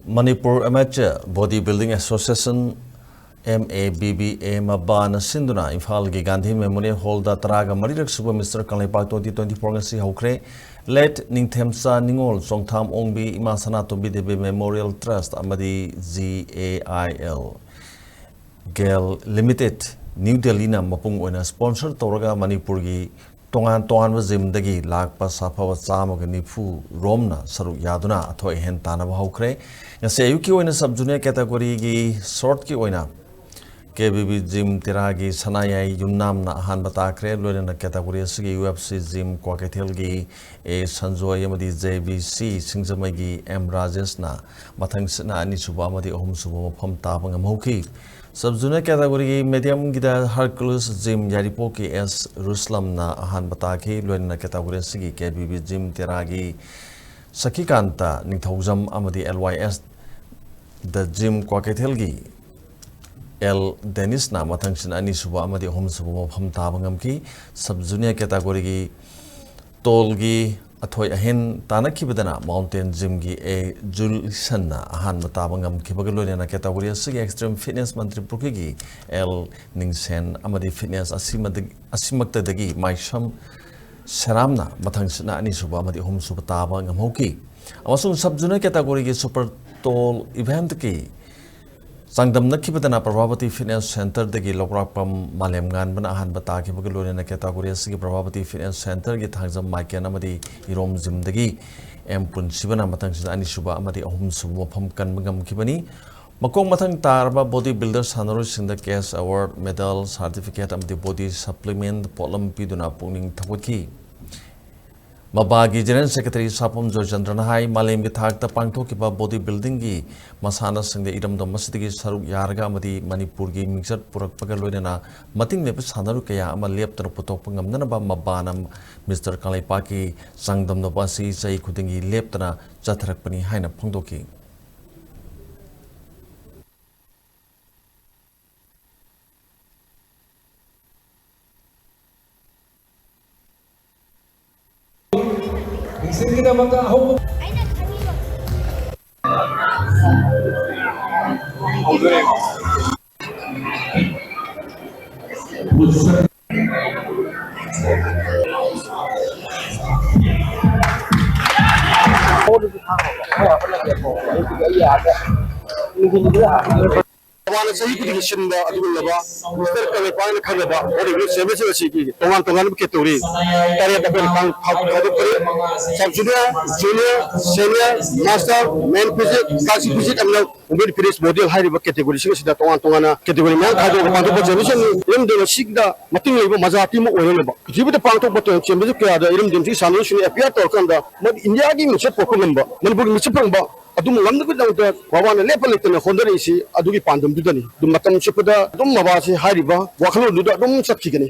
Manipur Amateur Bodybuilding Association MABBA Mabana Sinduna Imphal gi Gandhi Memorial Hall da Taraga Marirak Suba Mr. Kanleipak 2024 ngasi haukre let Ningthemsa Ningol Songtham Ongbi Imasana Tombi Debe Memorial Trust amadi GAIL GAIL Limited New Delhi na mapung oina sponsor toraga Manipur gi tongan wazimdagi lakpa sapawa chama nifu romna saru yaduna athoi hen tanaba haukre ngase ayuki oina sub junior category gi short ki oina KBB Gym Tiragi Sanayai Yumnam na ahan batakre loina category asigi UFC Gym Kwakethel gi A Sanjoy amadi JBC Singjamai gi M Rajesh na mathang sna ani suba amadi ahum suba mafam tabang amhoki Sub junior category ki medium gida Hercules Gym Yaripo ki S Ruslam na ahan bataki loina category asigi KBB Gym Tiragi Sakikanta Ningthaujam amadi LYS The Gym Kwakethel gi L Dennis na mathang sin ani suba amadi ahum suba mafam tabangam ki sub junior category ki tol gi athoi ahen tanaki bedana mountain gym gi A Julson na ahan matabangam ki bagalo na category asigi extreme fitness mantri purki gi L Ningsen amadi fitness asimakta dagi maisham saramna mathang sin ani suba amadi ahum suba tabangam hoki amasung sub junior category ki super tall event ki Sangdam Nakibadana Prabhavati Fitness Center degi Lokrakpam Malemgan bana ahan bataki bagalore na category asigi Prabhavati Fitness Center gi thangjam Michael amadi Irom Gym degi M Punsibana matang sin ani suba amadi ahum suba pham kan bangam kibani makong matang tarba bodybuilder sanaro singda cash award medal certificate amadi body supplement polam piduna pungning thawaki Mabagi General Secretary Sapom Jojandran Hai Malem gi thakta pangthokiba bodybuilding gi masana singde iramdam masdigi saruk yarga amadi Manipur gi mixer purakpaga loinana mating ne sanaru kaya ama leptar putok pangamnana ba mabanam Mr. Kanleipaki sangdam no basi sai khudingi leptana chatharakpani haina phongdoki Kita maka home. Wana sahi ku di shinda adulaba mister kale pain khagaba ori ge sebe sebe sigi tongan ke tori tare da ben kan khadu kare sub junior senior master main physics kasi physics amna ubed fitness model hai riba category sida tongan category man khadu panto ko generation yem de sigda mating leba majati mo ore ba jibu de panto ko to chembe ke ada irim dimti sanu shuni appear to kanda mod india gi mi se poko number man bu mi se pangba adum lamda ku dawda bawana level tene khondari si adugi pandum dudani dum matam chipda dum mabasi hariba wakhlo duda dum sakki gani